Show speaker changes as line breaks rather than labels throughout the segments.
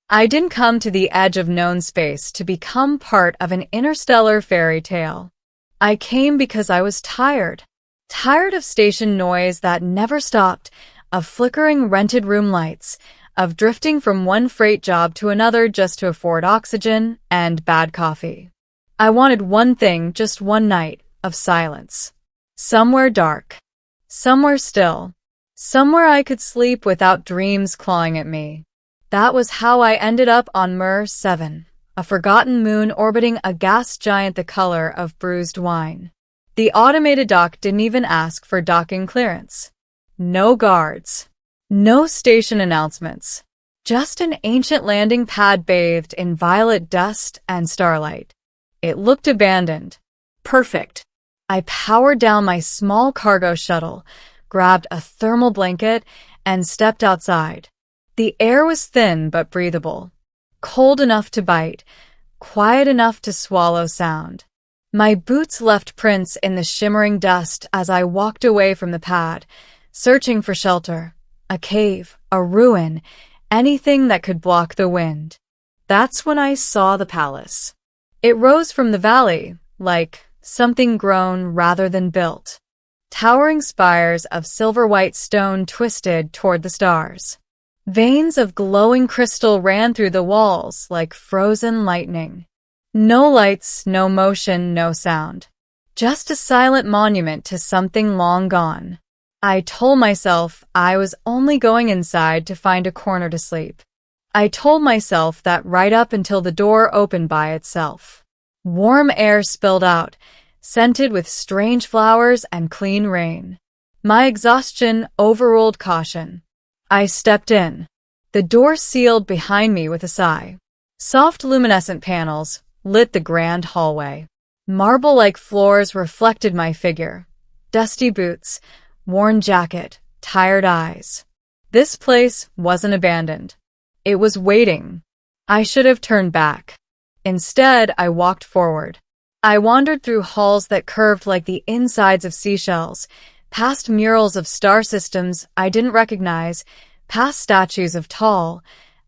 I didn't come to the edge of known space to become part of an interstellar fairy tale. I came because I was tired. Tired of station noise that never stopped, of flickering rented room lights, of drifting from one freight job to another just to afford oxygen and bad coffee. I wanted one thing, just one night of silence. Somewhere dark. Somewhere still. Somewhere I could sleep without dreams clawing at me. That was how I ended up on Mir 7, a forgotten moon orbiting a gas giant the color of bruised wine. The automated dock didn't even ask for docking clearance. No guards. No station announcements. Just an ancient landing pad bathed in violet dust and starlight. It looked abandoned. Perfect. I powered down my small cargo shuttle, grabbed a thermal blanket, and stepped outside. The air was thin but breathable. Cold enough to bite, quiet enough to swallow sound. My boots left prints in the shimmering dust as I walked away from the pad, searching for shelter. A cave, a ruin, anything that could block the wind. That's when I saw the palace. It rose from the valley, like something grown rather than built. Towering spires of silver-white stone twisted toward the stars. Veins of glowing crystal ran through the walls like frozen lightning. No lights, no motion, no sound. Just a silent monument to something long gone. I told myself I was only going inside to find a corner to sleep. I told myself that right up until the door opened by itself. Warm air spilled out, scented with strange flowers and clean rain. My exhaustion overruled caution. I stepped in. The door sealed behind me with a sigh. Soft luminescent panels lit the grand hallway. Marble-like floors reflected my figure. Dusty boots, worn jacket, tired eyes. This place wasn't abandoned. It was waiting. I should have turned back. Instead, I walked forward. I wandered through halls that curved like the insides of seashells, past murals of star systems I didn't recognize, past statues of tall,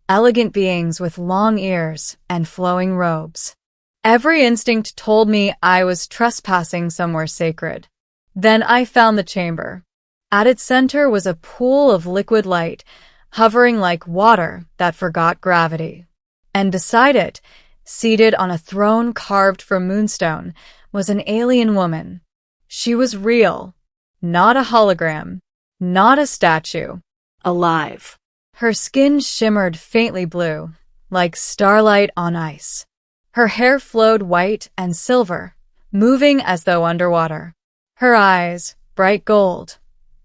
elegant beings with long ears and flowing robes. Every instinct told me I was trespassing somewhere sacred. Then I found the chamber. At its center was a pool of liquid light, hovering like water that forgot gravity. And beside it, seated on a throne carved from moonstone, was an alien woman. She was real, not a hologram, not a statue, alive. Her skin shimmered faintly blue, like starlight on ice. Her hair flowed white and silver, moving as though underwater. Her eyes, bright gold,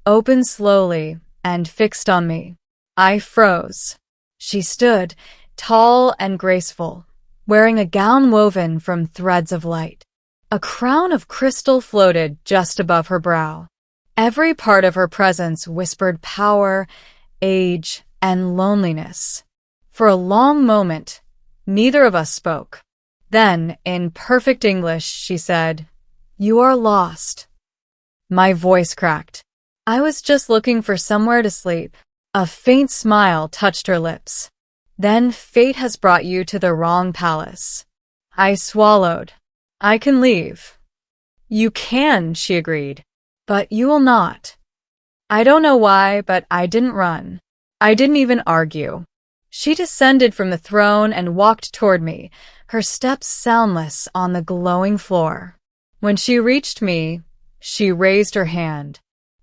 opened slowly and fixed on me. I froze. She stood, tall and graceful, wearing a gown woven from threads of light. A crown of crystal floated just above her brow. Every part of her presence whispered power, age, and loneliness. For a long moment, neither of us spoke. Then, in perfect English, she said, "You are lost." My voice cracked. I was just looking for somewhere to sleep. A faint smile touched her lips. Then fate has brought you to the wrong palace. I swallowed. I can leave. You can, she agreed. But you will not. I don't know why, but I didn't run. I didn't even argue. She descended from the throne and walked toward me, her steps soundless on the glowing floor. When she reached me, she raised her hand.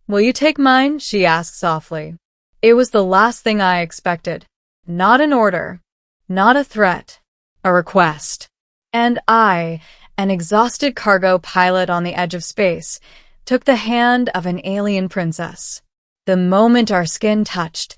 "Will you take mine?" she asked softly. It was the last thing I expected. Not an order, not a threat, a request. And I, an exhausted cargo pilot on the edge of space, took the hand of an alien princess. The moment our skin touched,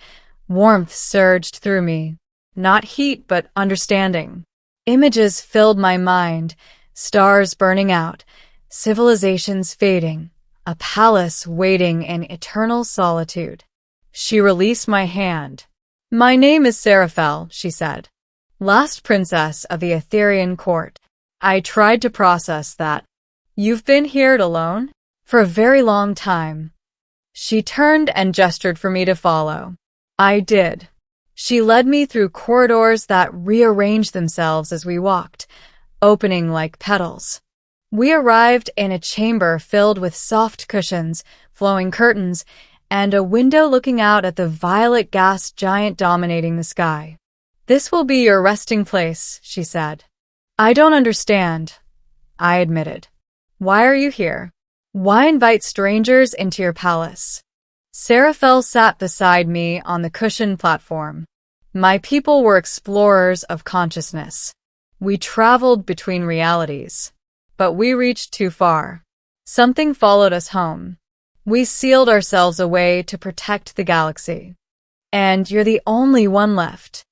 warmth surged through me. Not heat, but understanding. Images filled my mind, stars burning out, civilizations fading, a palace waiting in eternal solitude. She released my hand. "My name is Serafel," she said. "Last princess of the Etherean court." I tried to process that. "You've been here alone?" "For a very long time." She turned and gestured for me to follow. I did. She led me through corridors that rearranged themselves as we walked, opening like petals. We arrived in a chamber filled with soft cushions, flowing curtains, and a window looking out at the violet gas giant dominating the sky. "This will be your resting place," she said. "I don't understand," I admitted. "Why are you here? Why invite strangers into your palace?" Seraphel sat beside me on the cushioned platform. "My people were explorers of consciousness. We traveled between realities. But we reached too far. Something followed us home. We sealed ourselves away to protect the galaxy. And you're the only one left."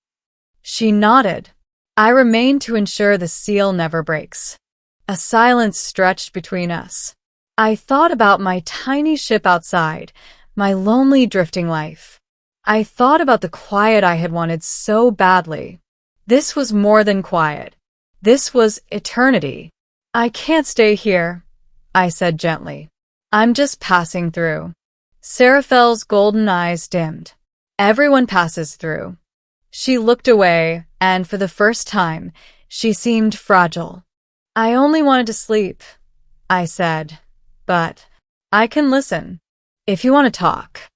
She nodded. I remained to ensure the seal never breaks. A silence stretched between us. I thought about my tiny ship outside, my lonely drifting life. I thought about the quiet I had wanted so badly. This was more than quiet. This was eternity. "I can't stay here," I said gently. "I'm just passing through." Seraphel's golden eyes dimmed. "Everyone passes through." She looked away, and for the first time, she seemed fragile. "I only wanted to sleep," I said, "but I can listen, if you want to talk."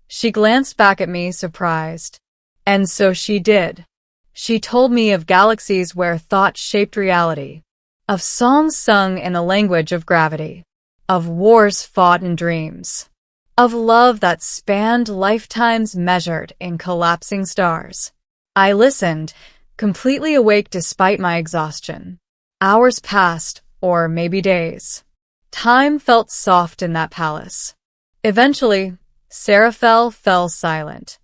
She glanced back at me, surprised. And so she did. She told me of galaxies where thought shaped reality, of songs sung in the language of gravity, of wars fought in dreams, of love that spanned lifetimes measured in collapsing stars. I listened, completely awake despite my exhaustion. Hours passed, or maybe days. Time felt soft in that palace. Eventually, Seraphel fell silent.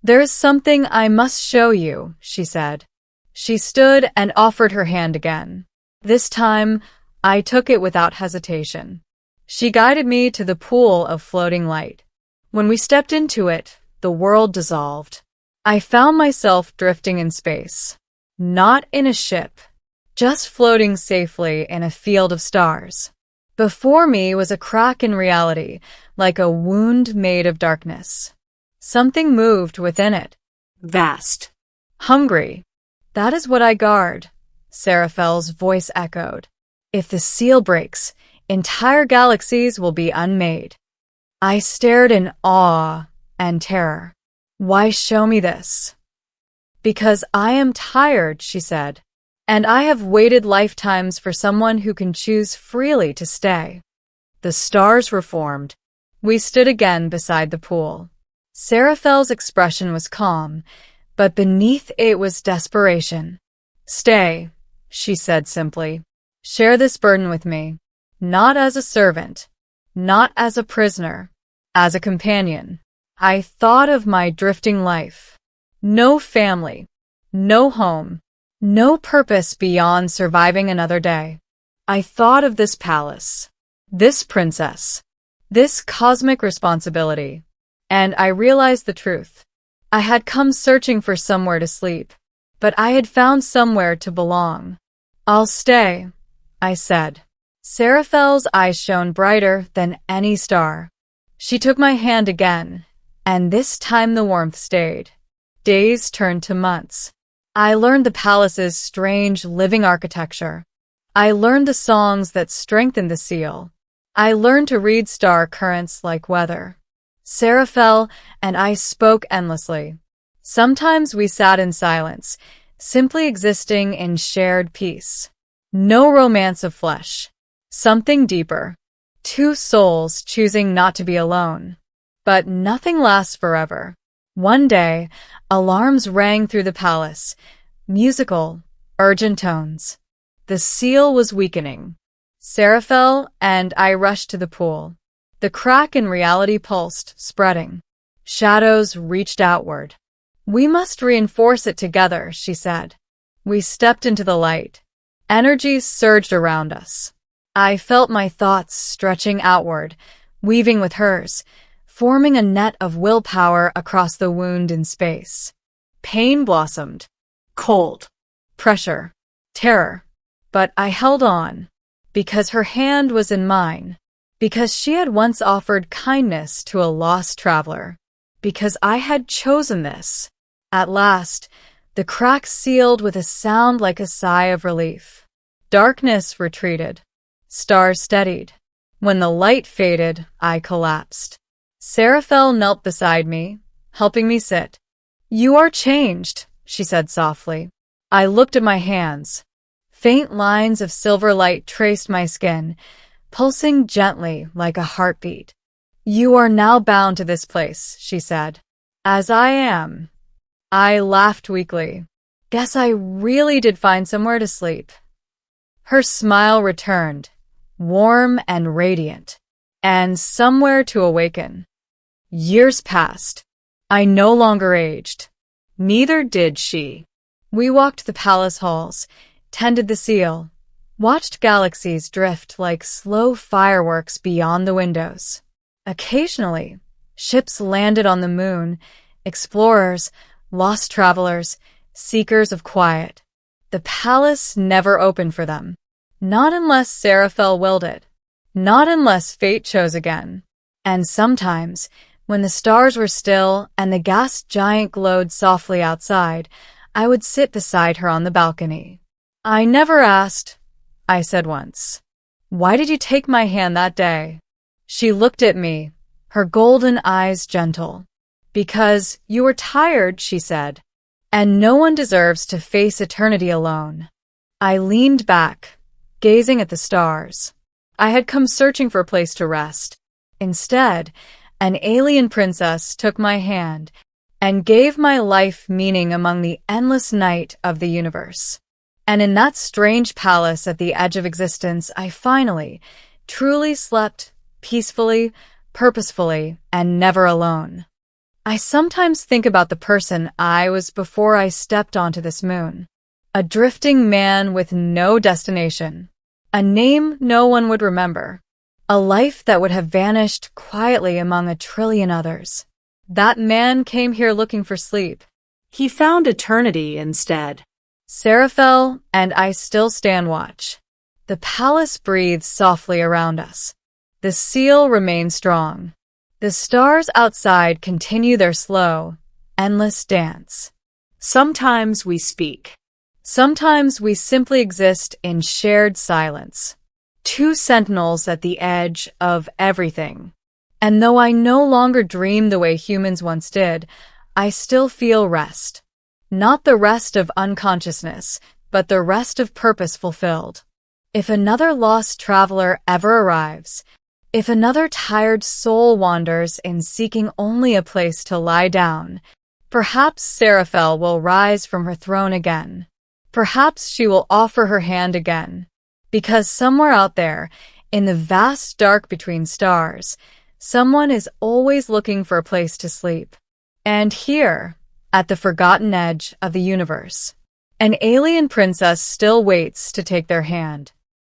"There is something I must show you," she said. She stood and offered her hand again. This time, I took it without hesitation. She guided me to the pool of floating light. When we stepped into it, the world dissolved. I found myself drifting in space. Not in a ship, just floating safely in a field of stars. Before me was a crack in reality, like a wound made of darkness. Something moved within it. Vast. Hungry. "That is what I guard," Seraphel's voice echoed. "If the seal breaks, entire galaxies will be unmade." I stared in awe and terror. "Why show me this?" "Because I am tired," she said, "and I have waited lifetimes for someone who can choose freely to stay." The stars reformed. We stood again beside the pool. Seraphel's expression was calm, but beneath it was desperation. "Stay," she said simply. "Share this burden with me. Not as a servant, not as a prisoner, as a companion." I thought of my drifting life. No family, no home, no purpose beyond surviving another day. I thought of this palace, this princess, this cosmic responsibility, and I realized the truth. I had come searching for somewhere to sleep, but I had found somewhere to belong. "I'll stay," I said. Seraphel's eyes shone brighter than any star. She took my hand again, and this time the warmth stayed. Days turned to months. I learned the palace's strange living architecture. I learned the songs that strengthened the seal. I learned to read star currents like weather. Seraphel and I spoke endlessly. Sometimes we sat in silence, simply existing in shared peace. No romance of flesh. Something deeper. Two souls choosing not to be alone. But nothing lasts forever. One day, alarms rang through the palace. Musical, urgent tones. The seal was weakening. Seraphel and I rushed to the pool. The crack in reality pulsed, spreading. Shadows reached outward. "We must reinforce it together," she said. We stepped into the light. Energies surged around us. I felt my thoughts stretching outward, weaving with hers, forming a net of willpower across the wound in space. Pain blossomed. Cold. Pressure. Terror. But I held on, because her hand was in mine, because she had once offered kindness to a lost traveler, because I had chosen this. At last, the cracks sealed with a sound like a sigh of relief. Darkness retreated. Stars steadied. When the light faded, I collapsed. Seraphel knelt beside me, helping me sit. "You are changed," she said softly. I looked at my hands. Faint lines of silver light traced my skin, pulsing gently like a heartbeat. "You are now bound to this place," she said. "As I am." I laughed weakly. Guess I really did find somewhere to sleep. Her smile returned, warm and radiant, and somewhere to awaken. Years passed. I no longer aged. Neither did she. We walked the palace halls, tended the seal, watched galaxies drift like slow fireworks beyond the windows. Occasionally, ships landed on the moon, explorers, lost travelers, seekers of quiet. The palace never opened for them. Not unless Seraphel willed it. Not unless fate chose again. And sometimes, when the stars were still and the gas giant glowed softly outside, I would sit beside her on the balcony. "I never asked," I said once. "Why did you take my hand that day?" She looked at me, her golden eyes gentle. "Because you were tired," she said, "and no one deserves to face eternity alone." I leaned back, gazing at the stars. I had come searching for a place to rest. Instead, an alien princess took my hand and gave my life meaning among the endless night of the universe. And in that strange palace at the edge of existence, I finally, truly slept, peacefully, purposefully, and never alone. I sometimes think about the person I was before I stepped onto this moon. A drifting man with no destination. A name no one would remember. A life that would have vanished quietly among a trillion others. That man came here looking for sleep. He found eternity instead. Seraphel and I still stand watch. The palace breathes softly around us. The seal remains strong. The stars outside continue their slow, endless dance. Sometimes we speak. Sometimes we simply exist in shared silence. Two sentinels at the edge of everything. And though I no longer dream the way humans once did, I still feel rest. Not the rest of unconsciousness, but the rest of purpose fulfilled. If another lost traveler ever arrives, if another tired soul wanders in seeking only a place to lie down, perhaps Seraphel will rise from her throne again. Perhaps she will offer her hand again. Because somewhere out there, in the vast dark between stars, someone is always looking for a place to sleep. And here, at the forgotten edge of the universe, an alien princess still waits to take their hand.